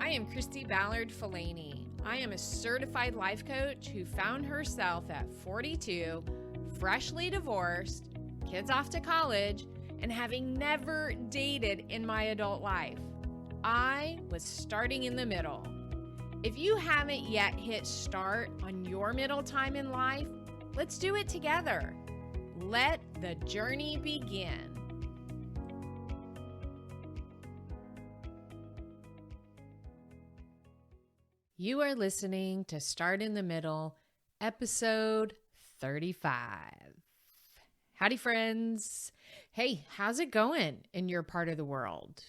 I am Christy Ballard Falani. I am a certified life coach who found herself at 42, freshly divorced, kids off to college, and having never dated in my adult life. I was starting in the middle. If you haven't yet hit start on your middle time in life, let's do it together. Let the journey begin. You are listening to Start in the Middle, episode 35. Howdy, friends. Hey, how's it going in your part of the world?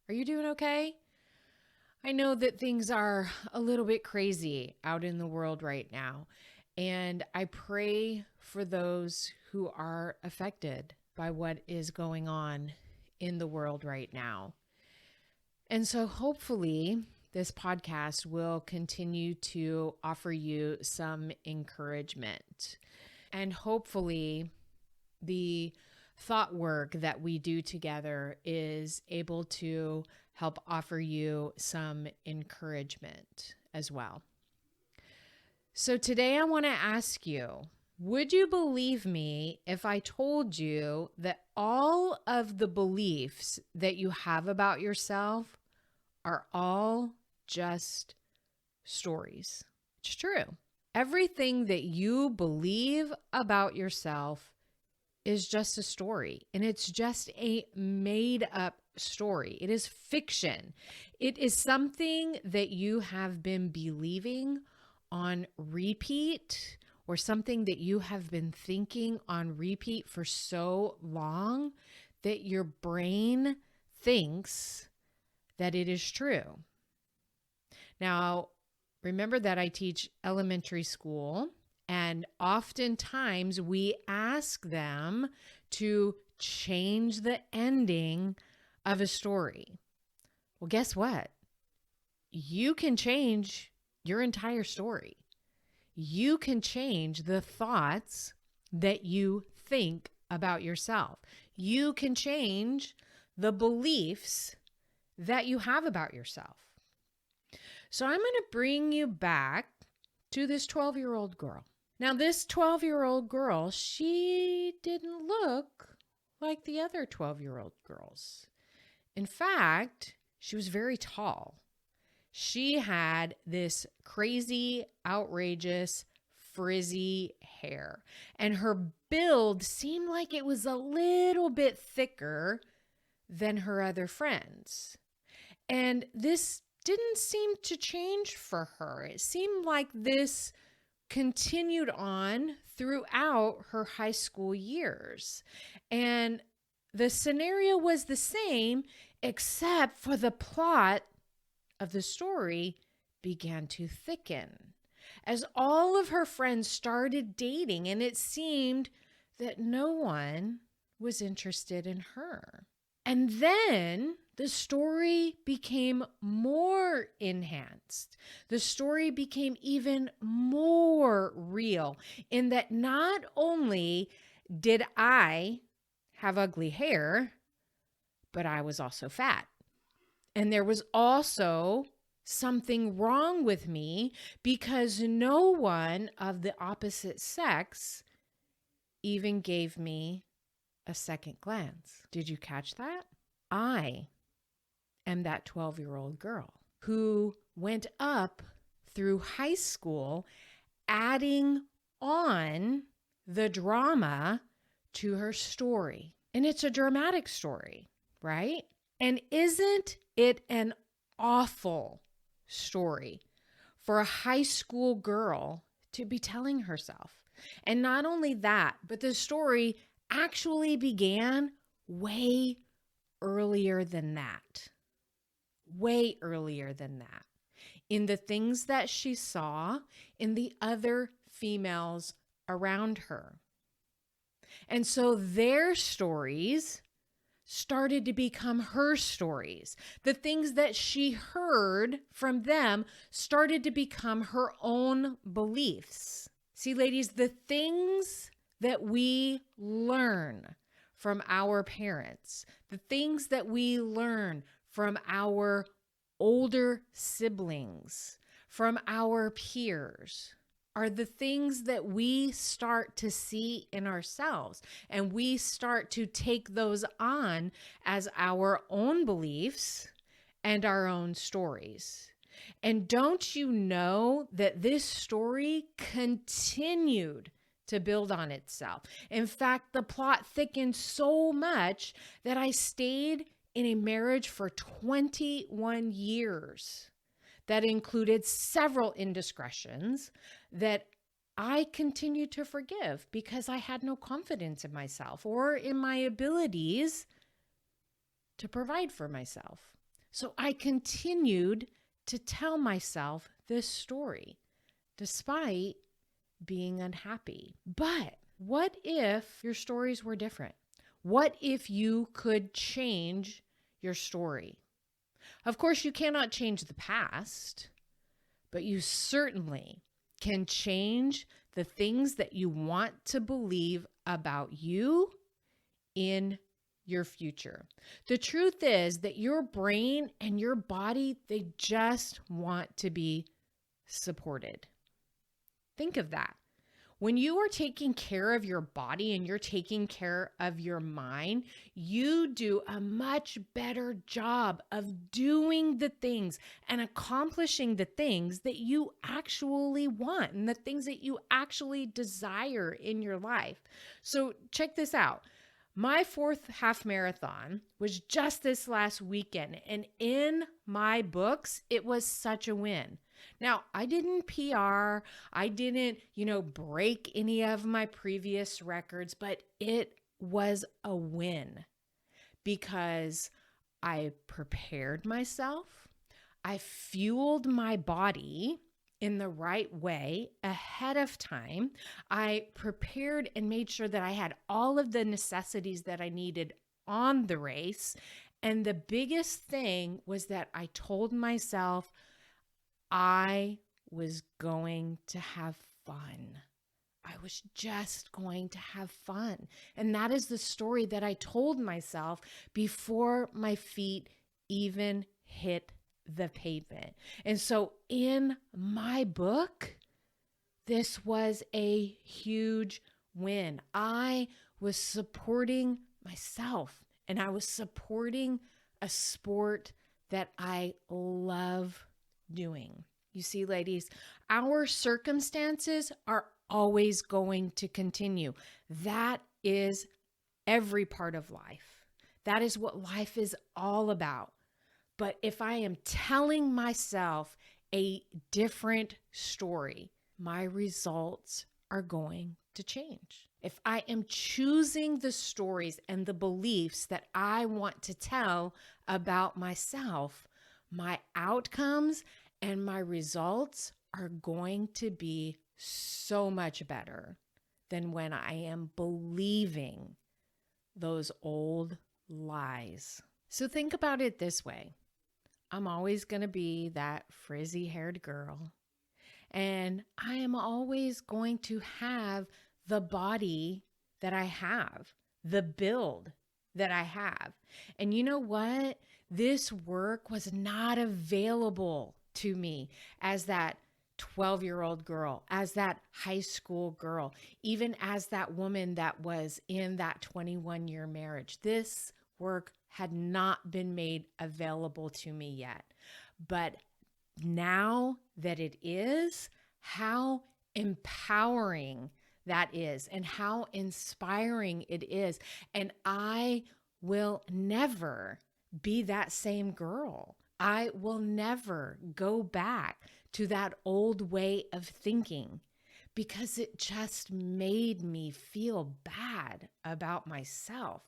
Are you doing okay? I know that things are a little bit crazy out in the world right now, and I pray for those who are affected by what is going on in the world right now. And so hopefully this podcast will continue to offer you some encouragement. And hopefully the thought work that we do together is able to help offer you some encouragement as well. So today I want to ask you, would you believe me if I told you that all of the beliefs that you have about yourself are all just stories? It's true. Everything that you believe about yourself is just a story, and it's just a made up story. It is fiction. It is something that you have been believing on repeat, or something that you have been thinking on repeat for so long that your brain thinks that it is true. Now, remember that I teach elementary school, and oftentimes we ask them to change the ending of a story. Well, guess what? You can change your entire story. You can change the thoughts that you think about yourself. You can change the beliefs that you have about yourself. So I'm going to bring you back to this 12-year-old girl. Now, this 12-year-old girl, she didn't look like the other 12-year-old girls. In fact, she was very tall. She had this crazy, outrageous, frizzy hair, and her build seemed like it was a little bit thicker than her other friends. And this didn't seem to change for her. It seemed like this continued on throughout her high school years. And the scenario was the same, except for the plot of the story began to thicken as all of her friends started dating, and it seemed that no one was interested in her. And then the story became more enhanced. The story became even more real in that not only did I have ugly hair, but I was also fat. And there was also something wrong with me because no one of the opposite sex even gave me a second glance. Did you catch that? I am that 12-year-old girl who went up through high school adding on the drama to her story. And it's a dramatic story, right? And isn't it an awful story for a high school girl to be telling herself? And not only that, but the story actually began way earlier than that. Way earlier than that. In the things that she saw in the other females around her. And so their stories started to become her stories. The things that she heard from them started to become her own beliefs. See, ladies, the things that we learn from our parents, the things that we learn from our older siblings, from our peers, are the things that we start to see in ourselves. And we start to take those on as our own beliefs and our own stories. And don't you know that this story continued to build on itself? In fact, the plot thickened so much that I stayed in a marriage for 21 years that included several indiscretions that I continued to forgive because I had no confidence in myself or in my abilities to provide for myself. So I continued to tell myself this story despite being unhappy. But what if your stories were different? What if you could change your story? Of course, you cannot change the past, but you certainly can change the things that you want to believe about you in your future. The truth is that your brain and your body, they just want to be supported. Think of that. When you are taking care of your body and you're taking care of your mind, you do a much better job of doing the things and accomplishing the things that you actually want and the things that you actually desire in your life. So check this out. My 4th half marathon was just this last weekend, and in my books, it was such a win. Now, I didn't PR, I didn't, break any of my previous records, but it was a win because I prepared myself, I fueled my body in the right way ahead of time. I prepared and made sure that I had all of the necessities that I needed on the race. And the biggest thing was that I told myself I was going to have fun. I was just going to have fun. And that is the story that I told myself before my feet even hit the pavement. And so in my book, this was a huge win. I was supporting myself and I was supporting a sport that I love doing. You see, ladies, our circumstances are always going to continue. That is every part of life. That is what life is all about. But if I am telling myself a different story, my results are going to change. If I am choosing the stories and the beliefs that I want to tell about myself, my outcomes and my results are going to be so much better than when I am believing those old lies. So think about it this way. I'm always going to be that frizzy-haired girl, and I am always going to have the body that I have, the build that I have. And you know what? This work was not available to me as that 12-year-old girl, as that high school girl, even as that woman that was in that 21-year marriage. This work had not been made available to me yet. But now that it is, how empowering that is and how inspiring it is. And I will never be that same girl. I will never go back to that old way of thinking because it just made me feel bad about myself.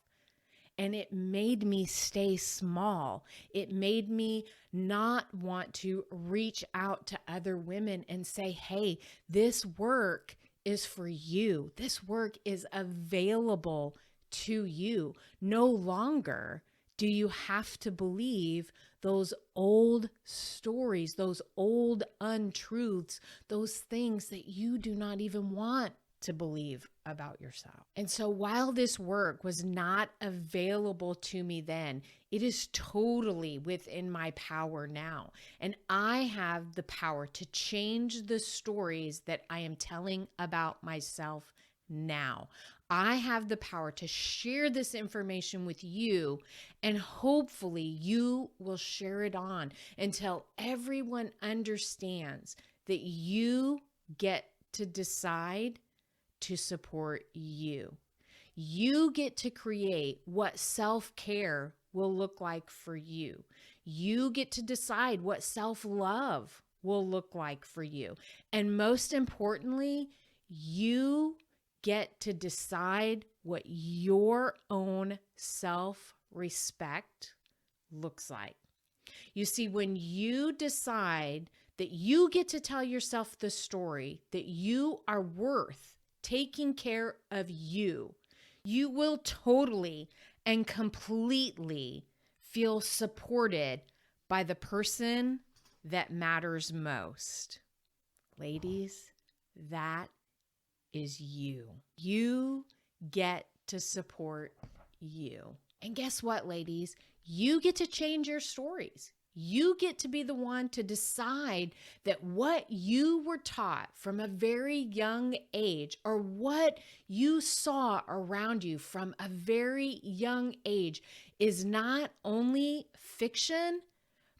And it made me stay small. It made me not want to reach out to other women and say, hey, this work is for you. This work is available to you. No longer do you have to believe those old stories, those old untruths, those things that you do not even want to believe about yourself. And so while this work was not available to me then, it is totally within my power now. And I have the power to change the stories that I am telling about myself now. I have the power to share this information with you, and hopefully you will share it on until everyone understands that you get to decide to support you. You get to create what self-care will look like for you. You get to decide what self-love will look like for you. And most importantly, you get to decide what your own self-respect looks like. You see, when you decide that you get to tell yourself the story that you are worth taking care of you, you will totally and completely feel supported by the person that matters most. Ladies, that is you. You get to support you. And guess what, ladies? You get to change your stories. You get to be the one to decide that what you were taught from a very young age, or what you saw around you from a very young age, is not only fiction,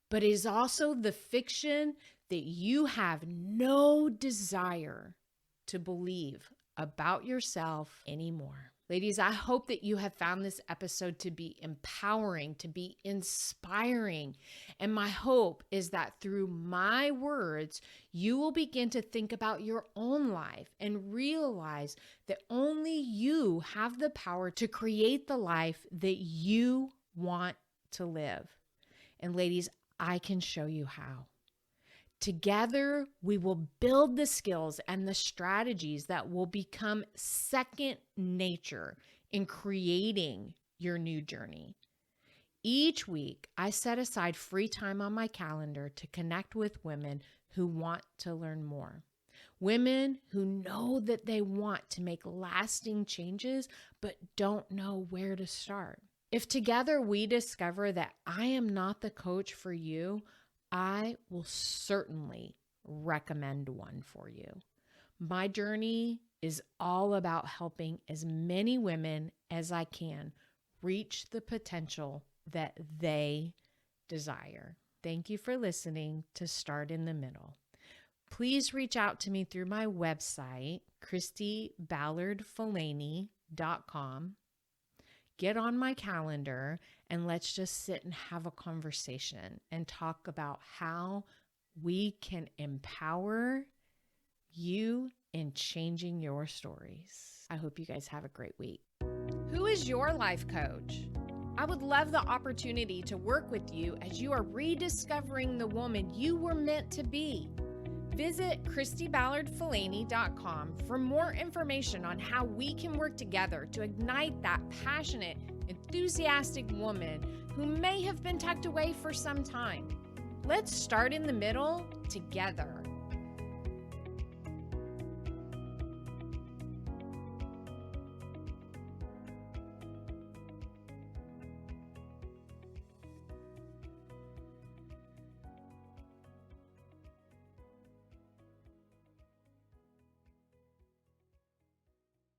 but is also the fiction that you have no desire to believe about yourself anymore. Ladies, I hope that you have found this episode to be empowering, to be inspiring. And my hope is that through my words, you will begin to think about your own life and realize that only you have the power to create the life that you want to live. And ladies, I can show you how. Together, we will build the skills and the strategies that will become second nature in creating your new journey. Each week, I set aside free time on my calendar to connect with women who want to learn more. Women who know that they want to make lasting changes, but don't know where to start. If together we discover that I am not the coach for you, I will certainly recommend one for you. My journey is all about helping as many women as I can reach the potential that they desire. Thank you for listening to Start in the Middle. Please reach out to me through my website, ChristyBallardFullaney.com. Get on my calendar and let's just sit and have a conversation and talk about how we can empower you in changing your stories. I hope you guys have a great week. Who is your life coach? I would love the opportunity to work with you as you are rediscovering the woman you were meant to be. Visit ChristyBallardFullaney.com for more information on how we can work together to ignite that passionate, enthusiastic woman who may have been tucked away for some time. Let's start in the middle together.